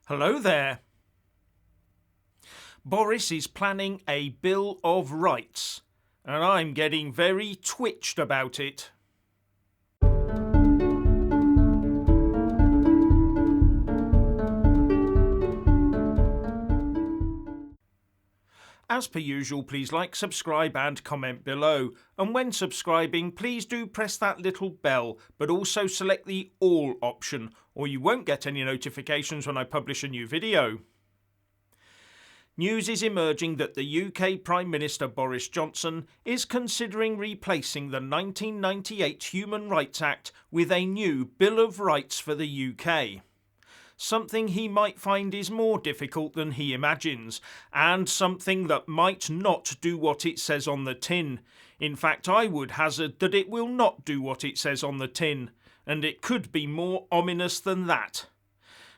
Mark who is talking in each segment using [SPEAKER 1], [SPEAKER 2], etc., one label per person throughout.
[SPEAKER 1] Hello there. Boris is planning a Bill of Rights, and I'm getting very twitched about it. As per usual, please like, subscribe and comment below. And when subscribing, please do press that little bell, but also select the all option, or you won't get any notifications when I publish a new video. News is emerging that the UK Prime Minister Boris Johnson is considering replacing the 1998 Human Rights Act with a new Bill of Rights for the UK. Something he might find is more difficult than he imagines, and something that might not do what it says on the tin. In fact, I would hazard that it will not do what it says on the tin, and it could be more ominous than that.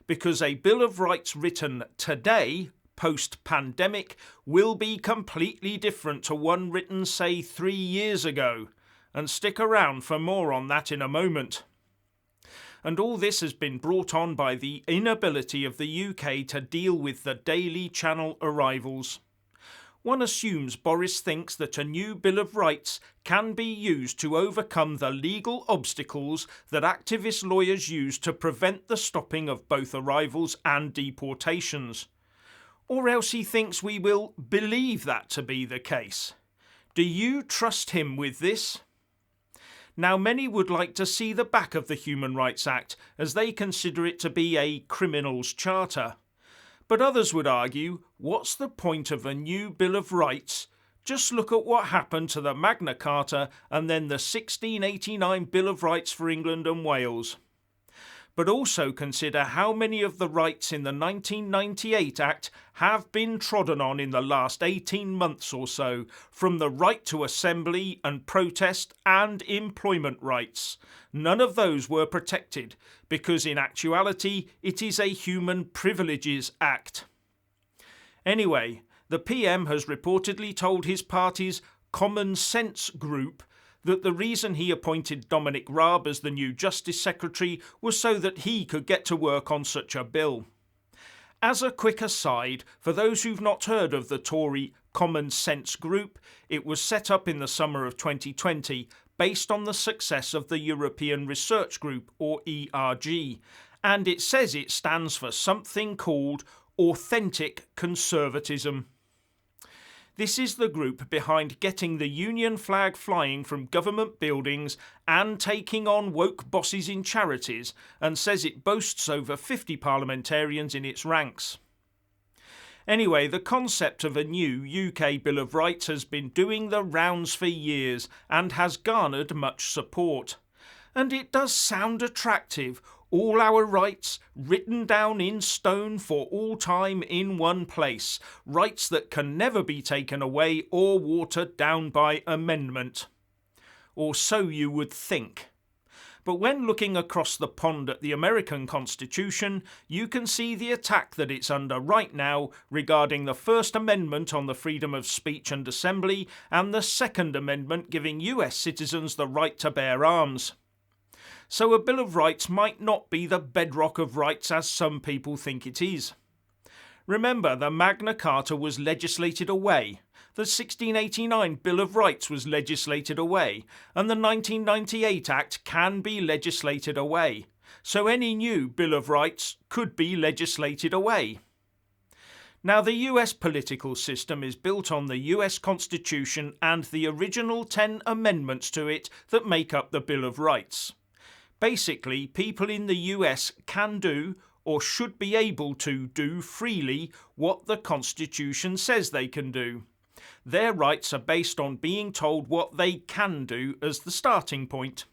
[SPEAKER 1] Because a Bill of Rights written today, post-pandemic, will be completely different to one written, say, 3 years ago. And stick around for more on that in a moment. And all this has been brought on by the inability of the UK to deal with the daily Channel arrivals. One assumes Boris thinks that a new Bill of Rights can be used to overcome the legal obstacles that activist lawyers use to prevent the stopping of both arrivals and deportations. Or else he thinks we will believe that to be the case. Do you trust him with this? Now, many would like to see the back of the Human Rights Act, as they consider it to be a criminal's charter. But others would argue, what's the point of a new Bill of Rights? Just look at what happened to the Magna Carta and then the 1689 Bill of Rights for England and Wales. But also consider how many of the rights in the 1998 Act have been trodden on in the last 18 months or so, from the right to assembly and protest and employment rights. None of those were protected, because in actuality it is a Human Privileges Act. Anyway, the PM has reportedly told his party's Common Sense group that the reason he appointed Dominic Raab as the new Justice Secretary was so that he could get to work on such a bill. As a quick aside, for those who've not heard of the Tory Common Sense Group, it was set up in the summer of 2020 based on the success of the European Research Group, or ERG, and it says it stands for something called authentic conservatism. This is the group behind getting the Union flag flying from government buildings and taking on woke bosses in charities, and says it boasts over 50 parliamentarians in its ranks. Anyway, the concept of a new UK Bill of Rights has been doing the rounds for years and has garnered much support. And it does sound attractive. All our rights written down in stone for all time in one place. Rights that can never be taken away or watered down by amendment. Or so you would think. But when looking across the pond at the American Constitution, you can see the attack that it's under right now regarding the First Amendment on the freedom of speech and assembly, and the Second Amendment giving US citizens the right to bear arms. So a Bill of Rights might not be the bedrock of rights as some people think it is. Remember, the Magna Carta was legislated away, the 1689 Bill of Rights was legislated away, and the 1998 Act can be legislated away. So any new Bill of Rights could be legislated away. Now, the US political system is built on the US Constitution and the original 10 amendments to it that make up the Bill of Rights. Basically, people in the US can do, or should be able to do freely, what the Constitution says they can do. Their rights are based on being told what they can do as the starting point.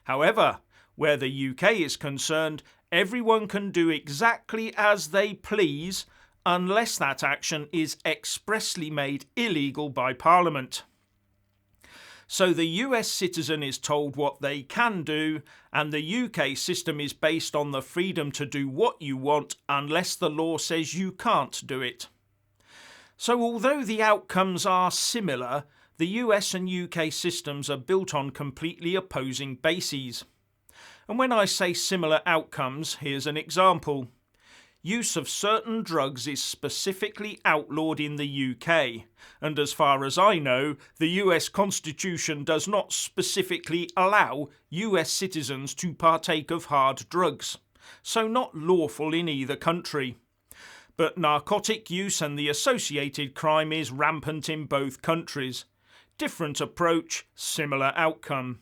[SPEAKER 1] However, where the UK is concerned, everyone can do exactly as they please, unless that action is expressly made illegal by Parliament. So the US citizen is told what they can do, and the UK system is based on the freedom to do what you want unless the law says you can't do it. So although the outcomes are similar, the US and UK systems are built on completely opposing bases. And when I say similar outcomes, here's an example. use of certain drugs is specifically outlawed in the UK, and as far as I know, the US Constitution does not specifically allow US citizens to partake of hard drugs, so not lawful in either country. But narcotic use and the associated crime is rampant in both countries. Different approach, similar outcome.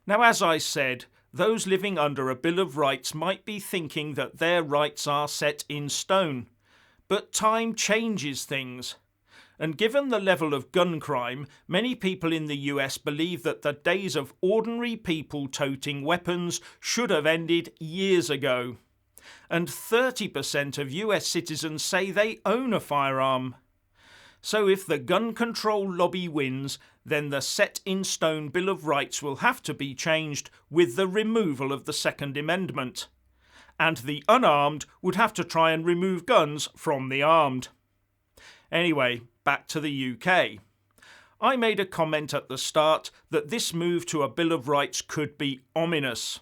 [SPEAKER 1] Now, as I said, those living under a Bill of Rights might be thinking that their rights are set in stone. But time changes things. And given the level of gun crime, many people in the US believe that the days of ordinary people toting weapons should have ended years ago. And 30% of US citizens say they own a firearm. So if the gun control lobby wins, then the set-in-stone Bill of Rights will have to be changed with the removal of the Second Amendment. And the unarmed would have to try and remove guns from the armed. Anyway, back to the UK. I made a comment at the start that this move to a Bill of Rights could be ominous,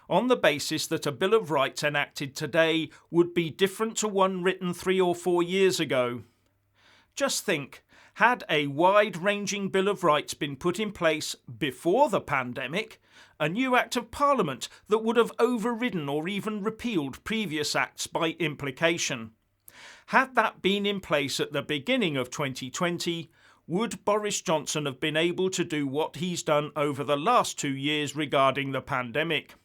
[SPEAKER 1] on the basis that a Bill of Rights enacted today would be different to one written 3 or 4 years ago. Just think, had a wide-ranging Bill of Rights been put in place before the pandemic, a new Act of Parliament that would have overridden or even repealed previous acts by implication. Had that been in place at the beginning of 2020, would Boris Johnson have been able to do what he's done over the last 2 years regarding the pandemic?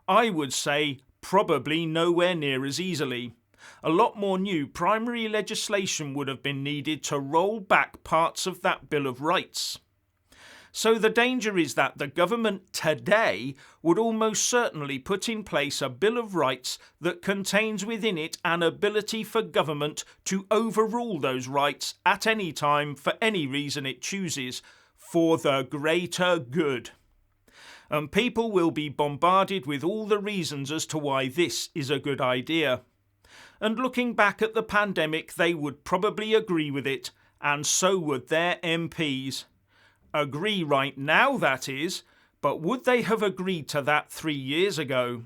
[SPEAKER 1] I would say probably nowhere near as easily. A lot more new primary legislation would have been needed to roll back parts of that Bill of Rights. So the danger is that the government today would almost certainly put in place a Bill of Rights that contains within it an ability for government to overrule those rights at any time for any reason it chooses, for the greater good. And people will be bombarded with all the reasons as to why this is a good idea. And looking back at the pandemic, they would probably agree with it, and so would their MPs. Agree right now, that is, but would they have agreed to that 3 years ago?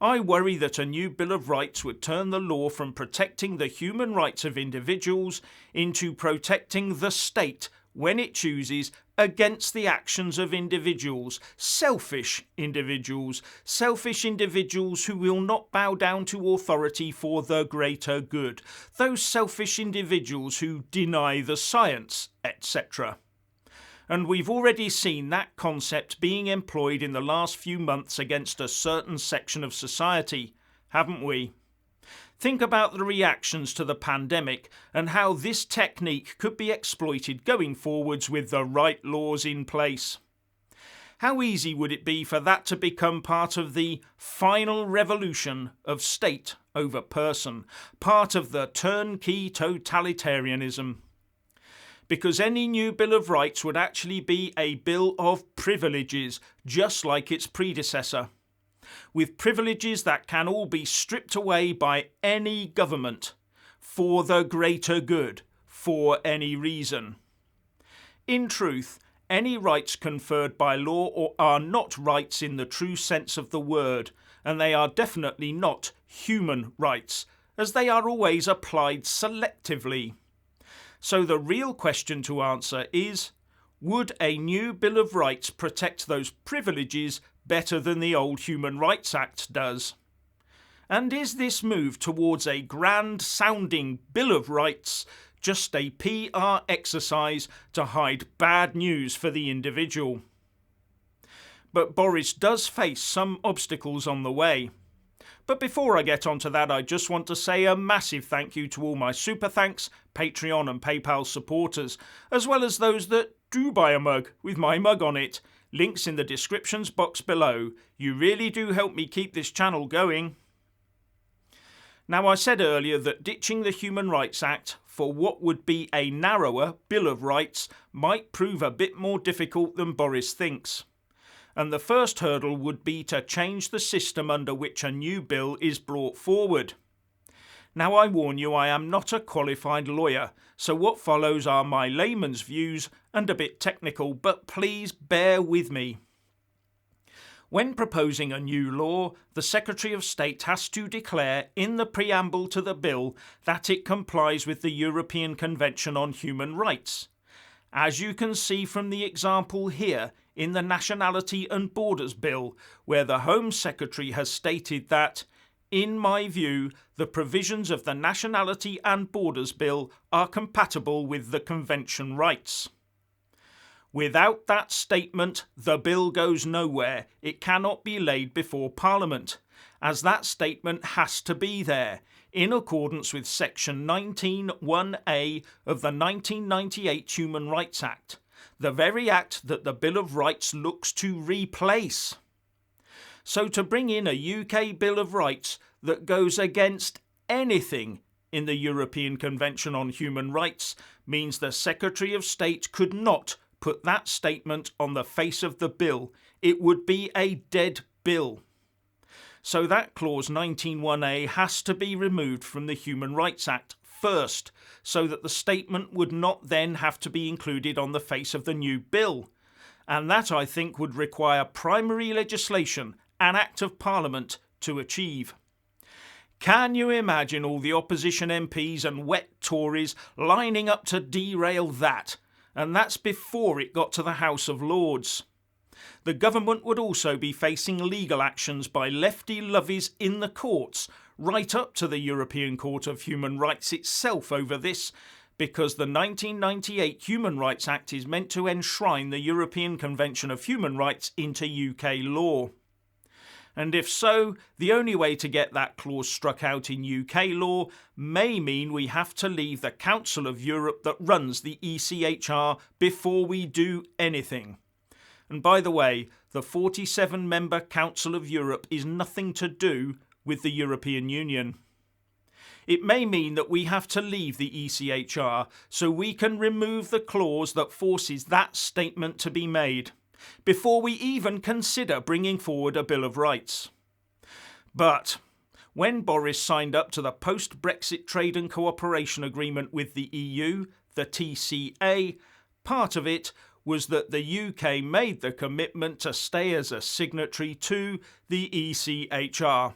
[SPEAKER 1] I worry that a new Bill of Rights would turn the law from protecting the human rights of individuals into protecting the state when it chooses against the actions of individuals, selfish individuals who will not bow down to authority for the greater good, those selfish individuals who deny the science, etc. And we've already seen that concept being employed in the last few months against a certain section of society, haven't we? Think about the reactions to the pandemic and how this technique could be exploited going forwards with the right laws in place. How easy would it be for that to become part of the final revolution of state over person, part of the turnkey totalitarianism? Because any new Bill of Rights would actually be a bill of privileges, just like its predecessor, with privileges that can all be stripped away by any government, for the greater good, for any reason. In truth, any rights conferred by law are not rights in the true sense of the word, and they are definitely not human rights, as they are always applied selectively. So the real question to answer is, would a new Bill of Rights protect those privileges better than the old Human Rights Act does? And is this move towards a grand-sounding Bill of Rights just a PR exercise to hide bad news for the individual? But Boris does face some obstacles on the way. But before I get onto that, I just want to say a massive thank you to all my Super Thanks, Patreon and PayPal supporters, as well as those that do buy a mug with my mug on it. Links in the descriptions box below. You really do help me keep this channel going. Now, I said earlier that ditching the Human Rights Act for what would be a narrower Bill of Rights might prove a bit more difficult than Boris thinks. And the first hurdle would be to change the system under which a new bill is brought forward. Now, I warn you, I am not a qualified lawyer, so what follows are my layman's views and a bit technical, but please bear with me. When proposing a new law, the Secretary of State has to declare in the preamble to the bill that it complies with the European Convention on Human Rights. As you can see from the example here in the Nationality and Borders Bill, where the Home Secretary has stated that, in my view, the provisions of the Nationality and Borders Bill are compatible with the Convention rights. Without that statement, the bill goes nowhere. It cannot be laid before Parliament, as that statement has to be there, in accordance with Section 19(1)(a) of the 1998 Human Rights Act, the very act that the Bill of Rights looks to replace. So to bring in a UK Bill of Rights that goes against anything in the European Convention on Human Rights means the Secretary of State could not put that statement on the face of the bill. It would be a dead bill. So that clause 19(1)(a) has to be removed from the Human Rights Act first, so that the statement would not then have to be included on the face of the new bill. And that, I think, would require primary legislation, an Act of Parliament, to achieve. Can you imagine all the opposition MPs and wet Tories lining up to derail that? And that's before it got to the House of Lords. The government would also be facing legal actions by lefty lovies in the courts, right up to the European Court of Human Rights itself over this, because the 1998 Human Rights Act is meant to enshrine the European Convention of Human Rights into UK law. And if so, the only way to get that clause struck out in UK law may mean we have to leave the Council of Europe that runs the ECHR before we do anything. And by the way, the 47-member Council of Europe is nothing to do with the European Union. It may mean that we have to leave the ECHR so we can remove the clause that forces that statement to be made, before we even consider bringing forward a Bill of Rights. But when Boris signed up to the post-Brexit Trade and Cooperation Agreement with the EU, the TCA, part of it was that the UK made the commitment to stay as a signatory to the ECHR.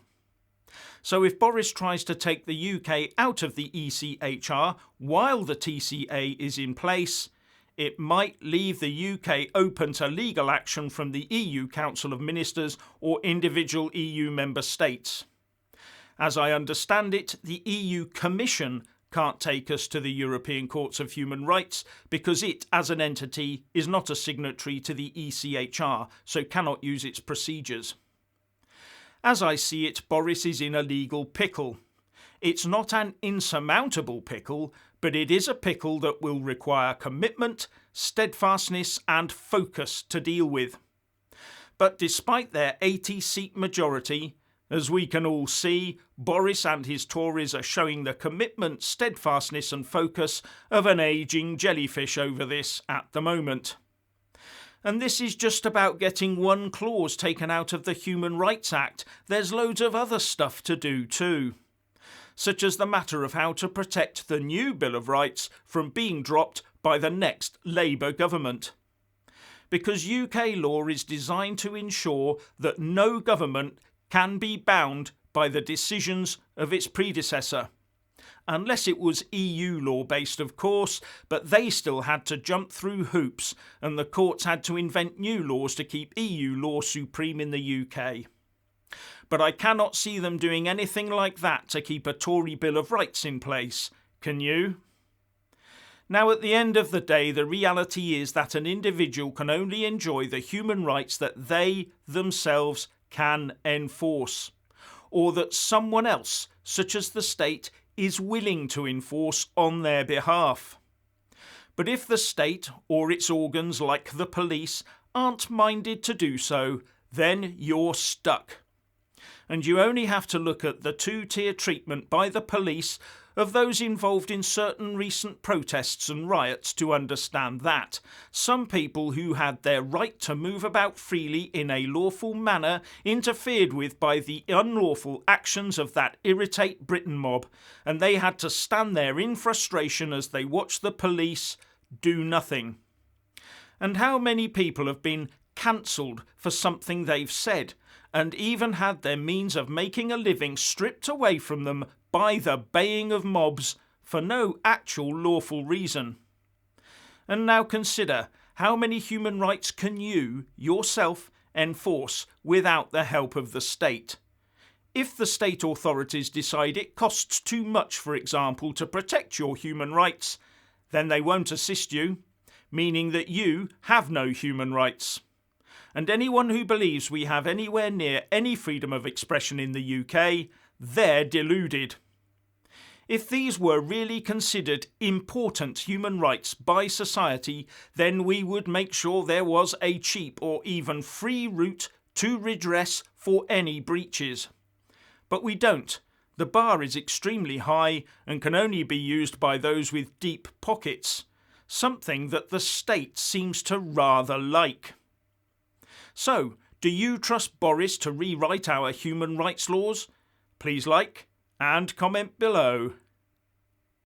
[SPEAKER 1] So if Boris tries to take the UK out of the ECHR while the TCA is in place, it might leave the UK open to legal action from the EU Council of Ministers or individual EU member states. As I understand it, the EU Commission can't take us to the European Courts of Human Rights because it, as an entity, is not a signatory to the ECHR, so cannot use its procedures. As I see it, Boris is in a legal pickle. It's not an insurmountable pickle, but it is a pickle that will require commitment, steadfastness and focus to deal with. But despite their 80-seat majority, as we can all see, Boris and his Tories are showing the commitment, steadfastness and focus of an ageing jellyfish over this at the moment. And this is just about getting one clause taken out of the Human Rights Act. There's loads of other stuff to do too, such as the matter of how to protect the new Bill of Rights from being dropped by the next Labour government. Because UK law is designed to ensure that no government can be bound by the decisions of its predecessor. Unless it was EU law based, of course, but they still had to jump through hoops and the courts had to invent new laws to keep EU law supreme in the UK. But I cannot see them doing anything like that to keep a Tory Bill of Rights in place. Can you? Now, at the end of the day, the reality is that an individual can only enjoy the human rights that they themselves can enforce, or that someone else, such as the state, is willing to enforce on their behalf. But if the state, or its organs like the police, aren't minded to do so, then you're stuck. And you only have to look at the two-tier treatment by the police of those involved in certain recent protests and riots to understand that. Some people who had their right to move about freely in a lawful manner interfered with by the unlawful actions of that Irritate Britain mob, and they had to stand there in frustration as they watched the police do nothing. And how many people have been cancelled for something they've said, and even had their means of making a living stripped away from them by the baying of mobs for no actual lawful reason. And now consider, how many human rights can you, yourself, enforce without the help of the state? If the state authorities decide it costs too much, for example, to protect your human rights, then they won't assist you, meaning that you have no human rights. And anyone who believes we have anywhere near any freedom of expression in the UK, they're deluded. If these were really considered important human rights by society, then we would make sure there was a cheap or even free route to redress for any breaches. But we don't. The bar is extremely high and can only be used by those with deep pockets, something that the state seems to rather like. So, do you trust Boris to rewrite our human rights laws? Please like and comment below.